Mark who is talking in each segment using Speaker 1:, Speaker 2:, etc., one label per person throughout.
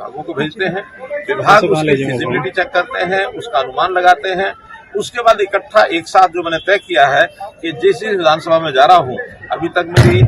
Speaker 1: विभागों को भेजते हैं, विभाग उसकी फिजिबिलिटी चेक करते हैं, उसका अनुमान लगाते हैं। उसके बाद इकट्ठा एक साथ जो मैंने तय किया है कि जिस विधानसभा में जा रहा हूँ, अभी तक मेरी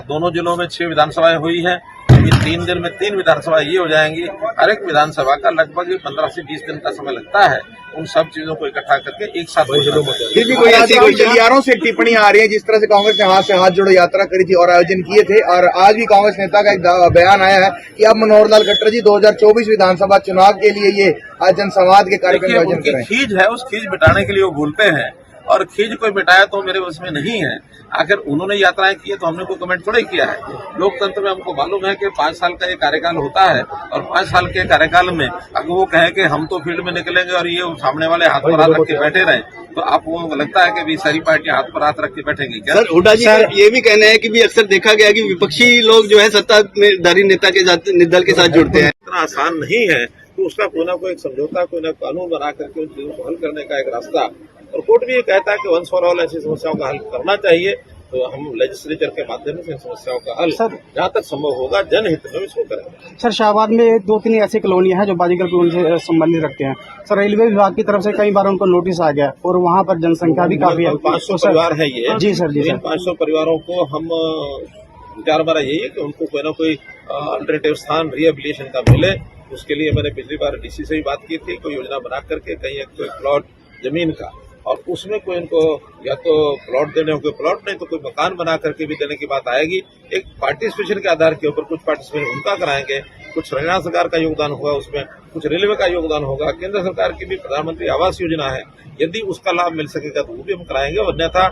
Speaker 1: दोनों जिलों में 6 विधानसभाएं हुई हैं। अभी 3 दिन में 3 विधानसभा ये हो जाएंगी। हर एक विधानसभा का लगभग 15 से 20 दिन का समय लगता है उन सब चीजों को इकट्ठा करके एक साथ।
Speaker 2: फिर भी कोई ऐसी कोई गलियारों से टिप्पणी आ रही है, जिस तरह से कांग्रेस ने हाथ से हाथ जोड़ो यात्रा करी थी और आयोजन किए थे, और आज भी कांग्रेस नेता का एक बयान आया है कि अब मनोहर लाल खट्टर जी 2024 विधानसभा चुनाव के लिए ये जनसंवाद के कार्यक्रम आयोजन करें।
Speaker 1: खीज है, उस खीज मिटाने के लिए वो बोलते हैं, और खीज कोई मिटाया तो मेरे बस में नहीं है। आखिर उन्होंने यात्राएं की है तो हमने कोई कमेंट थोड़ा किया है। लोकतंत्र में हमको मालूम है कि 5 साल का ये कार्यकाल होता है, और 5 साल के कार्यकाल में अगर वो कहें कि हम तो फील्ड में निकलेंगे और ये सामने वाले हाथ पर हाथ रख के बैठे रहे, तो आपको लगता है कि भी सारी पार्टियां हाथ पर हाथ रख के बैठेंगी क्या?
Speaker 3: सर, हुड्डा जी ये भी कहना है कि भी अक्सर देखा गया कि विपक्षी लोग जो है सत्ताधारी नेता के साथ दल के साथ जुड़ते हैं।
Speaker 1: इतना आसान नहीं है, तो उसका कोई ना कोई एक समझौता, कोई ना कानून बना करके उन चीजों को हल करने का एक रास्ता। और कोर्ट भी ये कहता है कि वंस फॉर ऑल ऐसी समस्याओं का हल करना चाहिए, तो हम लेजिस्लेचर के माध्यम से इन समस्याओं का हल जहाँ तक संभव होगा जनहित में इसको करेंगे।
Speaker 4: सर, शाहबाद में 2-3 ऐसी कॉलोनियां हैं जो बाजीगर कॉलोनी से संबंधित रखते हैं। सर, रेलवे विभाग की तरफ से कई बार उनको नोटिस आ गया और वहाँ पर जनसंख्या भी काफी है।
Speaker 1: 500 परिवार है ये।
Speaker 4: जी सर, जी सर।
Speaker 1: 500 परिवारों को हम विचार हमारा यही है कि उनको कोई ना कोई अल्टरनेटिव स्थान रिहेबिलिटेशन का मिले। उसके लिए मैंने पिछली बार डीसी से भी बात की थी, कोई योजना बना करके कहीं एक प्लॉट जमीन का, और उसमें कोई इनको या तो प्लॉट देने हो, कोई प्लॉट नहीं तो कोई मकान बना करके भी देने की बात आएगी। एक पार्टिसिपेशन के आधार के ऊपर कुछ पार्टिसिपेशन उनका कराएंगे, कुछ हरियाणा सरकार का योगदान होगा उसमें, कुछ रेलवे का योगदान होगा, केंद्र सरकार की भी प्रधानमंत्री आवास योजना है, यदि उसका लाभ मिल सकेगा तो वो भी हम कराएंगे। अन्यथा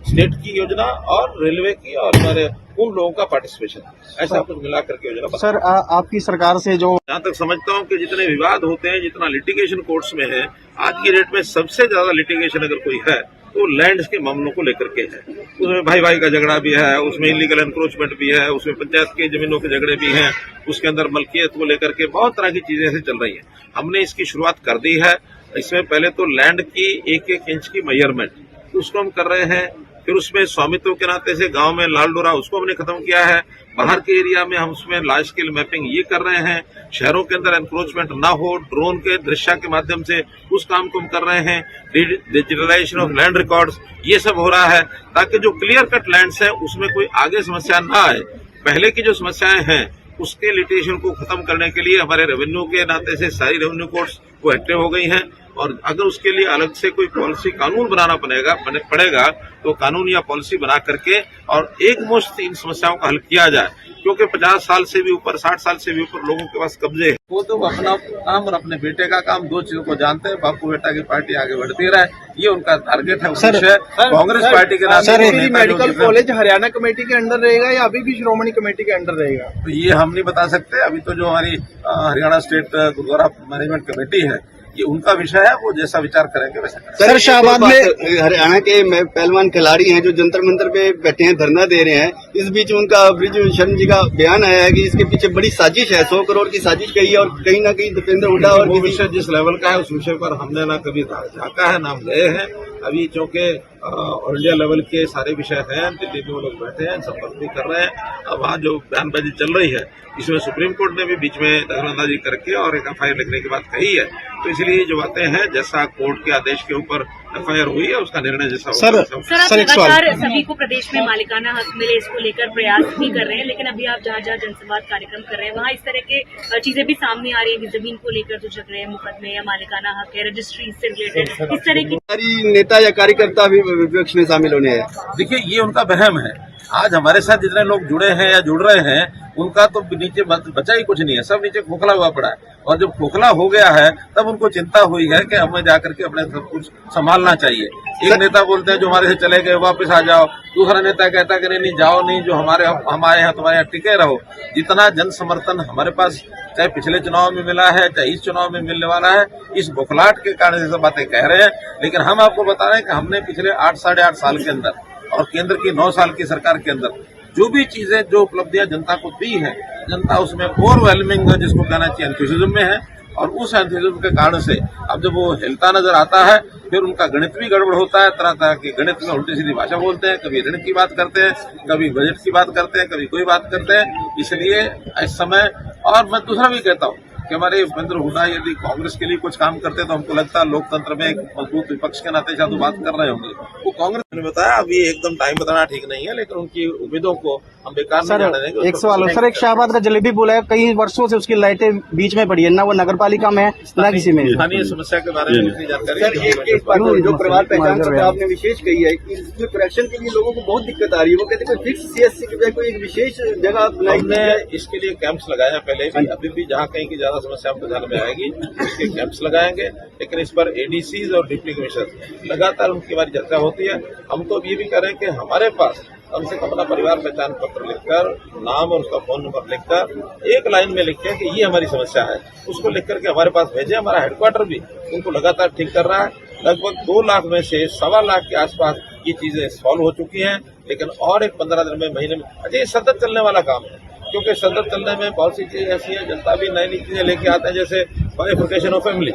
Speaker 1: स्टेट की योजना और रेलवे की और हमारे उन लोगों का पार्टिसिपेशन, ऐसा कुछ मिला करके योजना।
Speaker 4: सर, आपकी सरकार से जो
Speaker 1: जहाँ तक समझता हूँ कि जितने विवाद होते हैं, जितना लिटिगेशन कोर्ट्स में है आज की डेट में, सबसे ज्यादा लिटिगेशन अगर कोई है तो लैंड के मामलों को लेकर के है। उसमें भाई भाई का झगड़ा भी है, उसमें इलीगल एनक्रोचमेंट भी है, उसमें पंचायत की जमीनों के झगड़े भी हैं, उसके अंदर मलकियत को लेकर के बहुत तरह की चीजें ऐसे चल रही हैं। हमने इसकी शुरुआत कर दी है। इसमें पहले तो लैंड की 1-1 इंच की मेजरमेंट उसको हम कर रहे हैं, फिर उसमें स्वामित्व के नाते से गांव में लाल डोरा उसको हमने खत्म किया है। बाहर के एरिया में हम उसमें लार्ज स्केल मैपिंग ये कर रहे हैं। शहरों के अंदर एनक्रोचमेंट ना हो, ड्रोन के दृश्य के माध्यम से उस काम को हम कर रहे हैं। डिजिटलाइजेशन ऑफ लैंड रिकॉर्ड्स, ये सब हो रहा है ताकि जो क्लियर कट लैंड्स है उसमें कोई आगे समस्या ना आए। पहले की जो समस्याएं हैं उसके लिटिगेशन को खत्म करने के लिए हमारे रेवेन्यू के नाते से सारी रेवेन्यू कोर्ट्स वो एक्टिव हो गई हैं, और अगर उसके लिए अलग से कोई पॉलिसी कानून बनाना पड़ेगा तो कानून या पॉलिसी बना करके और एक मुश्त इन समस्याओं का हल किया जाए। क्योंकि 50 साल से भी ऊपर, 60 साल से भी ऊपर लोगों के पास कब्जे है। वो तो अपना काम और अपने बेटे का काम, दो चीजों को जानते हैं। बापू बेटा की पार्टी आगे बढ़ती रहे, ये उनका टारगेट है। कांग्रेस पार्टी के नाते
Speaker 2: मेडिकल कॉलेज हरियाणा कमेटी के अंडर रहेगा या अभी भी श्रोमणी कमेटी के अंडर रहेगा,
Speaker 1: तो ये हम नहीं बता सकते। अभी तो जो हमारी Haryana state Gurdwara management committee है, ये उनका विषय है, वो जैसा विचार करेंगे वैसा।
Speaker 3: सर, शाहबाद में हरियाणा के पहलवान खिलाड़ी हैं जो जंतर मंतर पे बैठे हैं, धरना दे रहे हैं। इस बीच उनका ब्रिज शर्मा जी का बयान आया है कि इसके पीछे बड़ी साजिश है, 100 करोड़ की साजिश कही है, और कहीं ना कहीं दीपेंद्र हुड्डा और
Speaker 1: वो विषय जिस लेवल का है उस विषय पर हमने ना कभी झाँका है, ना हम गए हैं। अभी चूंकि ऑल इंडिया लेवल के सारे विषय हैं, दिल्ली में वो लोग बैठे हैं, संपर्क भी कर रहे हैं। अब वहाँ जो बयानबाजी चल रही है इसमें सुप्रीम कोर्ट ने भी बीच में दखलंदाजी करके और एक FIR लिखने की बात कही है। तो इसलिए जो बातें हैं, जैसा कोर्ट के आदेश के ऊपर FIR हुई है उसका निर्णय जैसा
Speaker 5: सर, आप लगातार सभी को प्रदेश में मालिकाना हक मिले इसको लेकर प्रयास भी कर रहे हैं, लेकिन अभी आप जहाँ जहाँ जनसंवाद कार्यक्रम कर रहे हैं वहाँ इस तरह के चीजें भी सामने आ रही है कि जमीन को लेकर जो झगड़े हैं, मुकदमे या मालिकाना हक है, रजिस्ट्री से रिलेटेड, इस तरह की
Speaker 3: नेता या कार्यकर्ता भी विपक्ष में शामिल होने हैं।
Speaker 1: देखिए, ये उनका वहम है। आज हमारे साथ जितने लोग जुड़े हैं या जुड़ रहे हैं उनका तो नीचे बचा ही कुछ नहीं है, सब नीचे खोखला हुआ पड़ा है। और जब खोखला हो गया है तब उनको चिंता हुई है कि हमें जाकर के अपने सब कुछ संभालना चाहिए। एक नेता बोलते हैं जो हमारे से चले गए वापस आ जाओ, दूसरा नेता कहता है कि नहीं जाओ नहीं, जो हम आए हैं तुम्हारे यहाँ टिके रहो। जितना जन समर्थन हमारे पास चाहे पिछले चुनाव में मिला है, चाहे इस चुनाव में मिलने वाला है, इस बौखलाहट के कारण ये सब बातें कह रहे हैं। लेकिन हम आपको बता रहे हैं कि हमने पिछले 8-8.5 साल के अंदर और केंद्र की 9 साल की सरकार के अंदर जो भी चीजें, जो उपलब्धियां जनता को दी है, जनता उसमें ओवरवेलमिंग जिसको कहना चाहिए एंथुसिज्म में है। और उस एंथुसिज्म के कारण से अब जब वो हिलता नजर आता है, फिर उनका गणित भी गड़बड़ होता है, तरह तरह के गणित में उल्टी सीधी भाषा बोलते हैं, कभी ऋण की बात करते हैं, कभी बजट की बात करते हैं, कभी कोई बात करते हैं। इसलिए इस समय, और मैं दूसरा भी कहता हूँ कि हमारे भूपेंद्र हुड्डा यदि कांग्रेस के लिए कुछ काम करते तो हमको लगता है लोकतंत्र में एक मजबूत विपक्ष के नाते शायद बात कर रहे होंगे। वो कांग्रेस ने बताया, अभी एकदम टाइम बताना ठीक नहीं है, लेकिन उनकी उम्मीदों को हम बेकार नहीं जाने देंगे।
Speaker 4: एक सवाल सर, एक शाहबाद का जलेबी पुल है, कई वर्षों से उसकी लाइटें बीच में पड़ी है, ना वो नगर पालिका में ना किसी में।
Speaker 1: स्थानीय समस्या के बारे में इतनी जानकारी
Speaker 3: सर, एक बात जो परिवार पहचान पत्र आपने विशेष कही है कि इसमें करेक्शन के लिए लोगों को बहुत दिक्कत आ रही है। वो कहते हैं कोई फिक्स CSC की बजाय कोई एक विशेष जगह बनाई।
Speaker 1: हमने इसके लिए कैंप्स लगाए हैं पहले भी, अभी भी जहाँ कहीं की ज्यादा समस्या आपको ध्यान में आएगी उसके कैंप्स लगाएंगे, लेकिन इस पर ADCs और डिप्टी कमिश्नर लगातार उनकी हमारी चर्चा होती है। हम तो ये भी करें कि हमारे पास कम से कम अपना परिवार पहचान पत्र लिखकर, नाम और उसका फोन नंबर लिखकर एक लाइन में लिखें कि ये हमारी समस्या है, उसको लिख करके हमारे पास भेजें। हमारा हेडक्वार्टर भी उनको लगातार ठीक कर रहा है। लगभग 2 लाख में से 1.25 लाख के आसपास ये चीजें सॉल्व हो चुकी हैं, लेकिन और एक 15 दिन में, महीने में, अच्छा ये सतत चलने वाला काम है, क्योंकि सतत चलने में बहुत सी चीजें ऐसी हैं, जनता भी नई नई चीजें लेके आते हैं, जैसे बाइफर्केशन ऑफ फैमिली।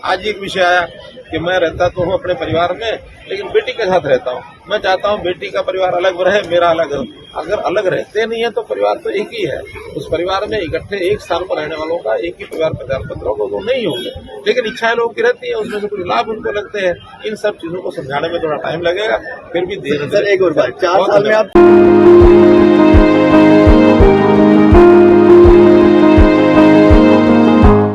Speaker 1: आज एक विषय आया कि मैं रहता तो हूँ अपने परिवार में, लेकिन बेटी के साथ रहता हूँ। मैं चाहता हूँ बेटी का परिवार अलग रहे, मेरा अलग रहे। अगर अलग रहते नहीं है तो परिवार तो एक ही है। उस परिवार में इकट्ठे एक स्थान पर रहने वालों का एक ही परिवार पहचान पत्र होगा, वो नहीं होंगे, लेकिन इच्छाएं लोगों की रहती है, उसमें से कुछ लाभ उनको लगते हैं। इन सब चीजों को समझाने में थोड़ा टाइम लगेगा, फिर भी देर।
Speaker 3: सर, एक और बात, 4 साल में आप